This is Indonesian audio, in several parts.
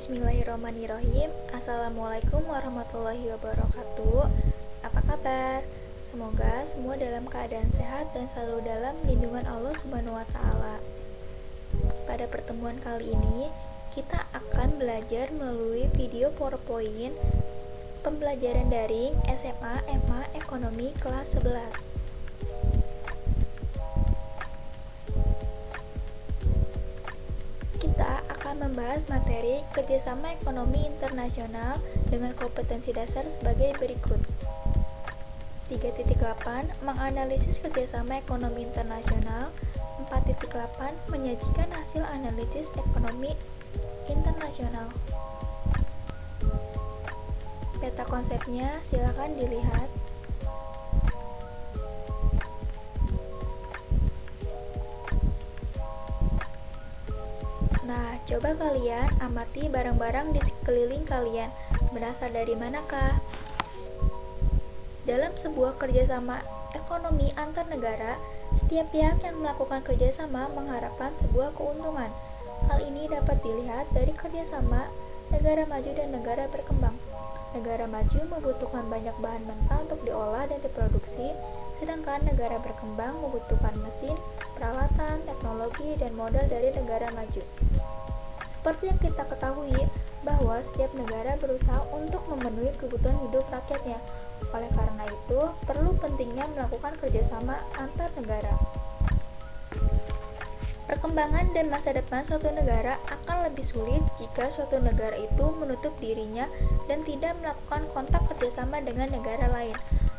Bismillahirrahmanirrahim. Assalamualaikum warahmatullahi wabarakatuh. Apa kabar? Semoga semua dalam keadaan sehat dan selalu dalam lindungan Allah Subhanahu wa taala. Pada pertemuan kali ini, kita akan belajar melalui video PowerPoint pembelajaran daring SMA MA Ekonomi kelas 11. Kita akan membahas materi kerjasama ekonomi internasional dengan kompetensi dasar sebagai berikut. 3.8 Menganalisis kerjasama ekonomi internasional. 4.8 Menyajikan hasil analisis ekonomi internasional. Peta konsepnya silakan dilihat. Nah, coba kalian amati barang-barang di sekeliling kalian. Berasal dari manakah? Dalam sebuah kerjasama ekonomi antar negara, setiap pihak yang melakukan kerjasama mengharapkan sebuah keuntungan. Hal ini dapat dilihat dari kerjasama negara maju dan negara berkembang. Negara maju membutuhkan banyak bahan mentah untuk diolah dan diproduksi, sedangkan negara berkembang membutuhkan mesin, peralatan, teknologi, dan modal dari negara maju. Seperti yang kita ketahui, bahwa setiap negara berusaha untuk memenuhi kebutuhan hidup rakyatnya. Oleh karena itu, perlu pentingnya melakukan kerjasama antar negara. Perkembangan dan masa depan suatu negara akan lebih sulit jika suatu negara itu menutup dirinya dan tidak melakukan kontak kerjasama dengan negara lain.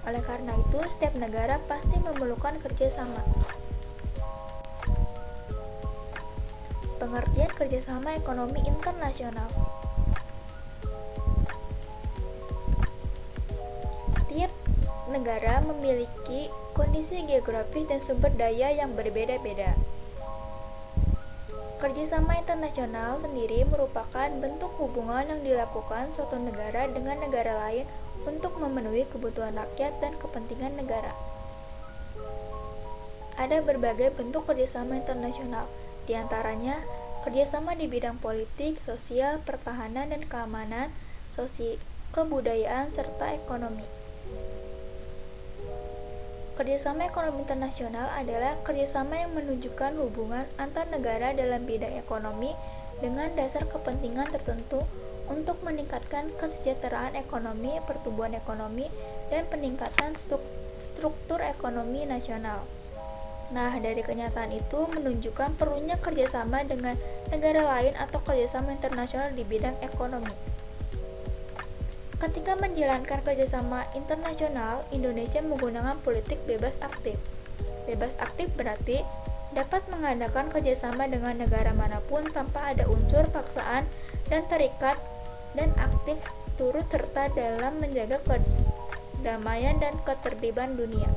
Oleh karena itu, setiap negara pasti memerlukan kerjasama. Pengertian kerjasama ekonomi internasional. Tiap negara memiliki kondisi geografis dan sumber daya yang berbeda-beda. Kerjasama internasional sendiri merupakan bentuk hubungan yang dilakukan suatu negara dengan negara lain untuk memenuhi kebutuhan rakyat dan kepentingan negara. Ada berbagai bentuk kerjasama internasional, di antaranya kerjasama di bidang politik, sosial, pertahanan dan keamanan, kebudayaan, serta ekonomi. Kerjasama ekonomi internasional adalah kerjasama yang menunjukkan hubungan antar negara dalam bidang ekonomi dengan dasar kepentingan tertentu untuk meningkatkan kesejahteraan ekonomi, pertumbuhan ekonomi, dan peningkatan struktur ekonomi nasional. Nah, dari kenyataan itu menunjukkan perlunya kerjasama dengan negara lain atau kerjasama internasional di bidang ekonomi. Ketika menjalankan kerjasama internasional, Indonesia menggunakan politik bebas aktif. Bebas aktif berarti dapat mengadakan kerjasama dengan negara manapun tanpa ada unsur paksaan dan terikat dan aktif turut serta dalam menjaga kedamaian dan ketertiban dunia.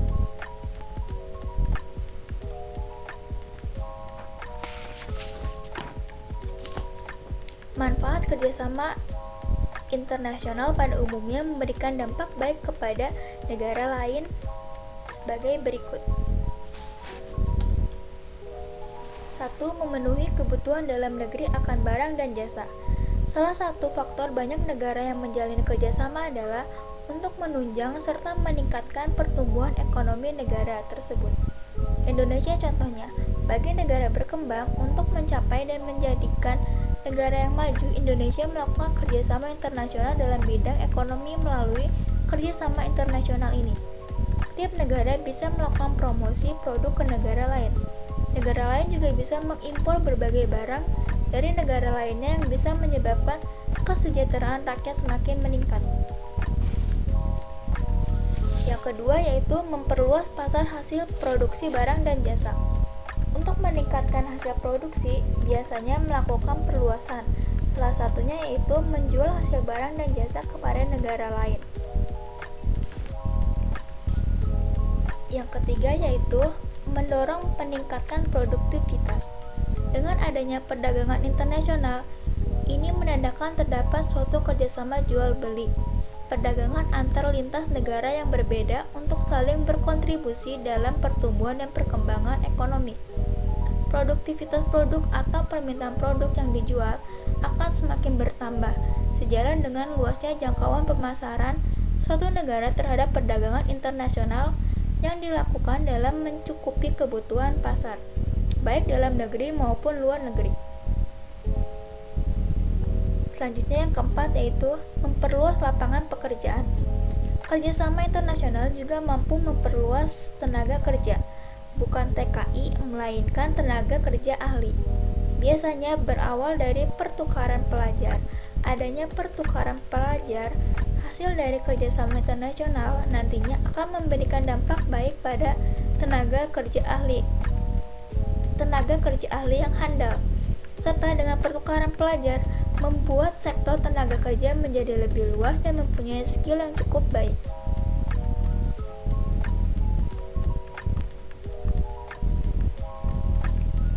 Manfaat kerjasama internasional pada umumnya memberikan dampak baik kepada negara lain sebagai berikut. 1. Memenuhi kebutuhan dalam negeri akan barang dan jasa. Salah satu faktor banyak negara yang menjalin kerjasama adalah untuk menunjang serta meningkatkan pertumbuhan ekonomi negara tersebut. Indonesia contohnya, bagi negara berkembang untuk mencapai dan menjadikan negara yang maju, Indonesia melakukan kerjasama internasional dalam bidang ekonomi melalui kerjasama internasional ini. Setiap negara bisa melakukan promosi produk ke negara lain. Negara lain juga bisa mengimpor berbagai barang dari negara lainnya yang bisa menyebabkan kesejahteraan rakyat semakin meningkat. Yang kedua yaitu memperluas pasar hasil produksi barang dan jasa. Untuk meningkatkan hasil produksi, biasanya melakukan perluasan. Salah satunya yaitu menjual hasil barang dan jasa kepada negara lain. Yang ketiga yaitu mendorong peningkatan produktivitas. Dengan adanya perdagangan internasional, ini menandakan terdapat suatu kerjasama jual beli. Perdagangan antar lintas negara yang berbeda untuk saling berkontribusi dalam pertumbuhan dan perkembangan ekonomi. Produktivitas produk atau permintaan produk yang dijual akan semakin bertambah sejalan dengan luasnya jangkauan pemasaran suatu negara terhadap perdagangan internasional yang dilakukan dalam mencukupi kebutuhan pasar, baik dalam negeri maupun luar negeri. Selanjutnya yang keempat yaitu memperluas lapangan pekerjaan. Kerjasama internasional juga mampu memperluas tenaga kerja, bukan TKI melainkan tenaga kerja ahli. Biasanya berawal dari pertukaran pelajar. Adanya pertukaran pelajar hasil dari kerjasama internasional nantinya akan memberikan dampak baik pada tenaga kerja ahli yang handal, serta dengan pertukaran pelajar membuat sektor tenaga kerja menjadi lebih luas dan mempunyai skill yang cukup baik.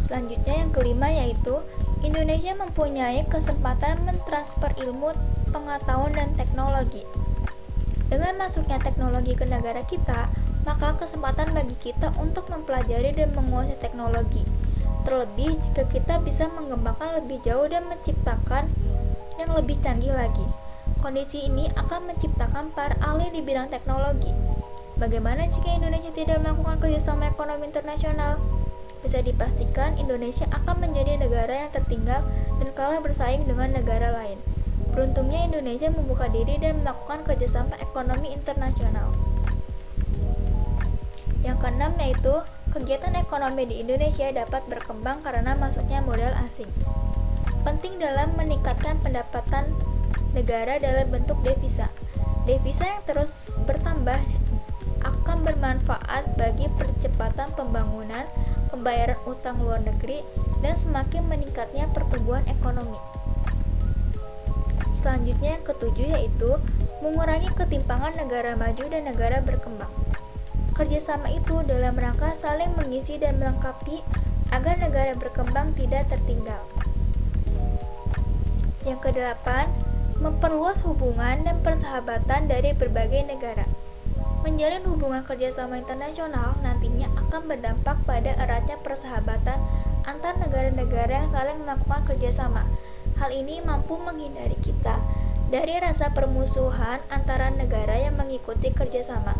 Selanjutnya yang kelima yaitu Indonesia mempunyai kesempatan mentransfer ilmu, pengetahuan, dan teknologi. Dengan masuknya teknologi ke negara kita, maka kesempatan bagi kita untuk mempelajari dan menguasai teknologi. Terlebih jika kita bisa mengembangkan lebih jauh dan menciptakan yang lebih canggih lagi. Kondisi ini akan menciptakan para ahli di bidang teknologi. Bagaimana jika Indonesia tidak melakukan kerjasama ekonomi internasional? Bisa dipastikan Indonesia akan menjadi negara yang tertinggal dan kalah bersaing dengan negara lain. Beruntungnya Indonesia membuka diri dan melakukan kerjasama ekonomi internasional. Yang keenam yaitu kegiatan ekonomi di Indonesia dapat berkembang karena masuknya modal asing. Penting dalam meningkatkan pendapatan negara dalam bentuk devisa. Devisa yang terus bertambah akan bermanfaat bagi percepatan pembangunan, pembayaran utang luar negeri, dan semakin meningkatnya pertumbuhan ekonomi. Selanjutnya yang ketujuh yaitu mengurangi ketimpangan negara maju dan negara berkembang. Kerjasama itu dalam rangka saling mengisi dan melengkapi agar negara berkembang tidak tertinggal. Yang kedelapan, memperluas hubungan dan persahabatan dari berbagai negara. Menjalin hubungan kerjasama internasional nantinya akan berdampak pada eratnya persahabatan antar negara-negara yang saling melakukan kerjasama. Hal ini mampu menghindari kita dari rasa permusuhan antara negara yang mengikuti kerjasama.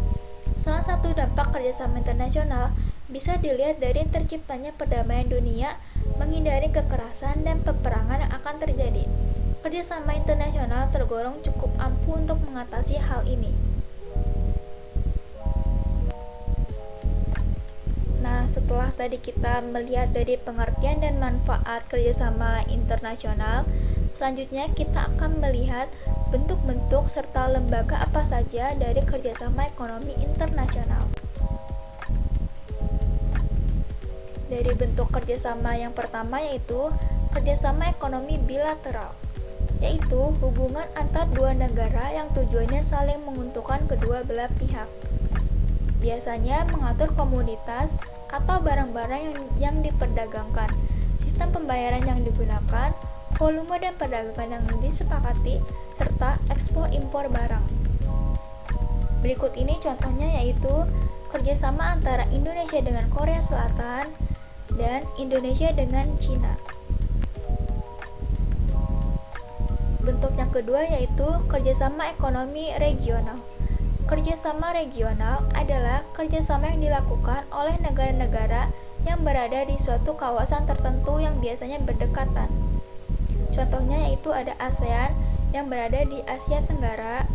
Salah satu dampak kerjasama internasional bisa dilihat dari terciptanya perdamaian dunia, menghindari kekerasan dan peperangan yang akan terjadi. Kerjasama internasional tergolong cukup ampuh untuk mengatasi hal ini. Nah, setelah tadi kita melihat dari pengertian dan manfaat kerjasama internasional, selanjutnya kita akan melihat bentuk-bentuk serta lembaga apa saja dari kerjasama ekonomi internasional. Dari bentuk kerjasama yang pertama yaitu kerjasama ekonomi bilateral, yaitu hubungan antar dua negara yang tujuannya saling menguntungkan kedua belah pihak. Biasanya mengatur komoditas atau barang-barang yang diperdagangkan, sistem pembayaran yang digunakan, volume dan perdagangan yang disepakati, serta ekspor-impor barang. Berikut ini contohnya yaitu kerjasama antara Indonesia dengan Korea Selatan dan Indonesia dengan Cina. Bentuk yang kedua yaitu kerjasama ekonomi regional. Kerjasama regional adalah kerjasama yang dilakukan oleh negara-negara yang berada di suatu kawasan tertentu yang biasanya berdekatan. Contohnya yaitu ada ASEAN yang berada di Asia Tenggara,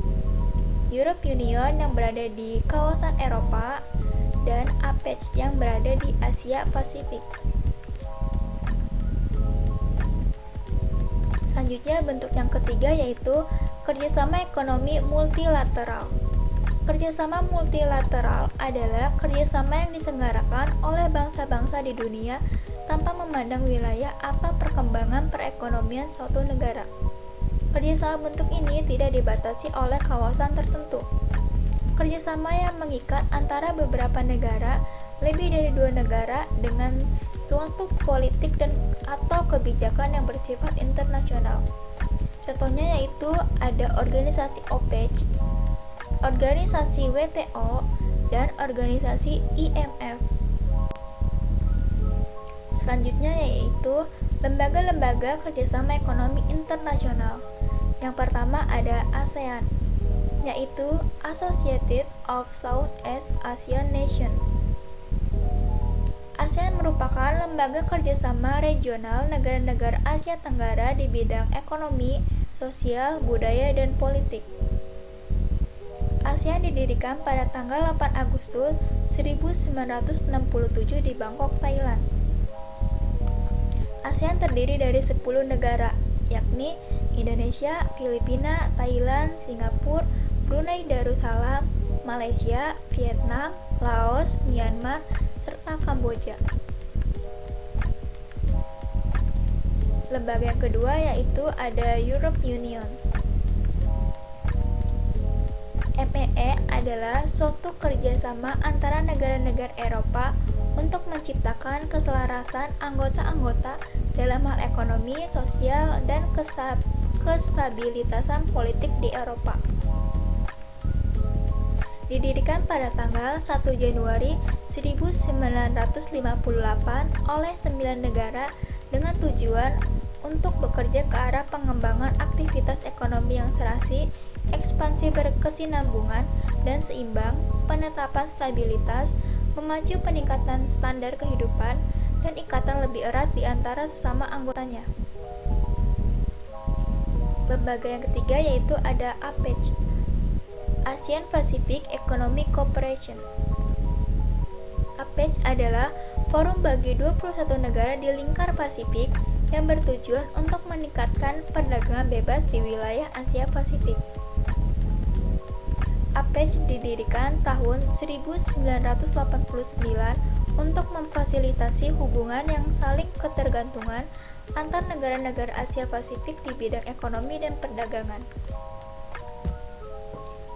Europe Union yang berada di kawasan Eropa, dan APEC yang berada di Asia Pasifik. Selanjutnya bentuk yang ketiga yaitu kerjasama ekonomi multilateral. Kerjasama multilateral adalah kerjasama yang diselenggarakan oleh bangsa-bangsa di dunia tanpa memandang wilayah atau perkembangan perekonomian suatu negara. Kerjasama bentuk ini tidak dibatasi oleh kawasan tertentu. Kerjasama yang mengikat antara beberapa negara, lebih dari dua negara, dengan suatu politik dan atau kebijakan yang bersifat internasional. Contohnya yaitu ada organisasi OPEC, organisasi WTO, dan organisasi IMF. Selanjutnya yaitu Lembaga-lembaga kerjasama ekonomi internasional. Yang pertama ada ASEAN, yaitu Associated of Southeast Asian Nations. ASEAN merupakan lembaga kerjasama regional negara-negara Asia Tenggara di bidang ekonomi, sosial, budaya, dan politik. ASEAN didirikan pada tanggal 8 Agustus 1967 di Bangkok, Thailand. ASEAN terdiri dari 10 negara, yakni Indonesia, Filipina, Thailand, Singapura, Brunei Darussalam, Malaysia, Vietnam, Laos, Myanmar, serta Kamboja. Lembaga yang kedua yaitu ada European Union. MEE adalah suatu kerjasama antara negara-negara Eropa untuk menciptakan keselarasan anggota-anggota dalam hal ekonomi, sosial, dan kestabilitasan politik di Eropa. Didirikan pada tanggal 1 Januari 1958 oleh 9 negara dengan tujuan untuk bekerja ke arah pengembangan aktivitas ekonomi yang serasi, ekspansi berkesinambungan dan seimbang, penetapan stabilitas, memacu peningkatan standar kehidupan, dan ikatan lebih erat di antara sesama anggotanya. Lembaga yang ketiga yaitu ada APEC, Asian Pacific Economic Cooperation. APEC adalah forum bagi 21 negara di lingkar Pasifik yang bertujuan untuk meningkatkan perdagangan bebas di wilayah Asia Pasifik. APEC didirikan tahun 1989 untuk memfasilitasi hubungan yang saling ketergantungan antar negara-negara Asia Pasifik di bidang ekonomi dan perdagangan.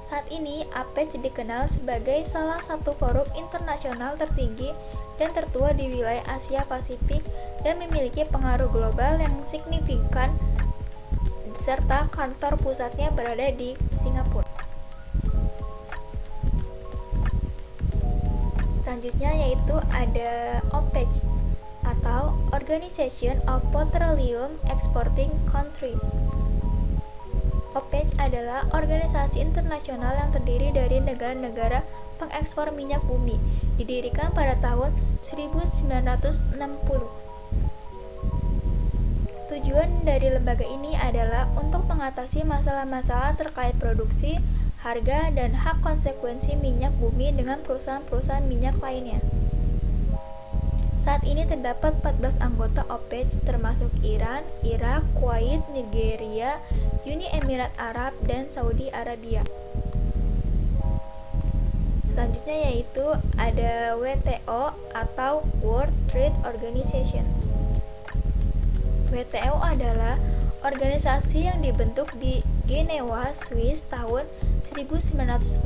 Saat ini, APEC dikenal sebagai salah satu forum internasional tertinggi dan tertua di wilayah Asia Pasifik dan memiliki pengaruh global yang signifikan serta kantor pusatnya berada di Singapura. Selanjutnya yaitu ada OPEC atau Organization of Petroleum Exporting Countries. OPEC adalah organisasi internasional yang terdiri dari negara-negara pengekspor minyak bumi, didirikan pada tahun 1960. Tujuan dari lembaga ini adalah untuk mengatasi masalah-masalah terkait produksi, harga, dan hak konsekuensi minyak bumi dengan perusahaan-perusahaan minyak lainnya. Saat ini terdapat 14 anggota OPEC termasuk Iran, Irak, Kuwait, Nigeria, Uni Emirat Arab, dan Saudi Arabia. Selanjutnya yaitu ada WTO atau World Trade Organization. WTO adalah organisasi yang dibentuk di Jenewa, Swiss tahun 1947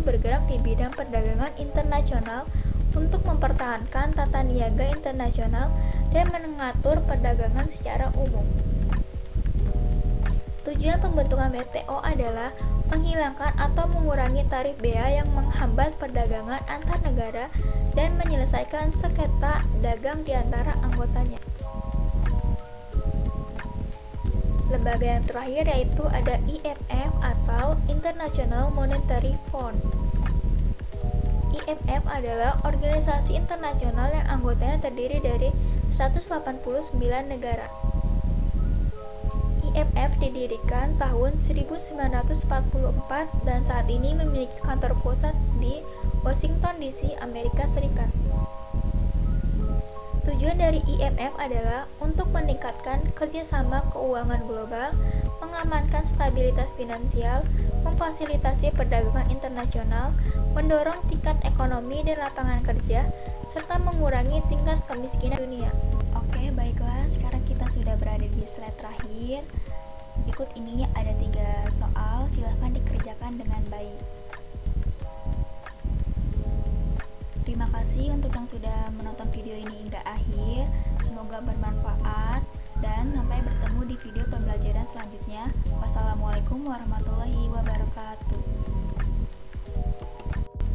bergerak di bidang perdagangan internasional untuk mempertahankan tata niaga internasional dan mengatur perdagangan secara umum. Tujuan pembentukan WTO adalah menghilangkan atau mengurangi tarif bea yang menghambat perdagangan antar negara dan menyelesaikan sengketa dagang di antara anggotanya. Lembaga yang terakhir yaitu ada IMF atau International Monetary Fund. IMF adalah organisasi internasional yang anggotanya terdiri dari 189 negara. IMF didirikan tahun 1944 dan saat ini memiliki kantor pusat di Washington DC, Amerika Serikat. Tujuan dari IMF adalah untuk meningkatkan kerjasama keuangan global, mengamankan stabilitas finansial, memfasilitasi perdagangan internasional, mendorong tingkat ekonomi dan lapangan kerja, serta mengurangi tingkat kemiskinan dunia. Oke, baiklah, sekarang kita sudah berada di slide terakhir. Berikut ini ada 3 soal, silahkan dikerjakan dengan baik. Terima kasih untuk yang sudah menonton video ini hingga akhir. Semoga bermanfaat dan sampai bertemu di video pembelajaran selanjutnya. Wassalamualaikum warahmatullahi wabarakatuh.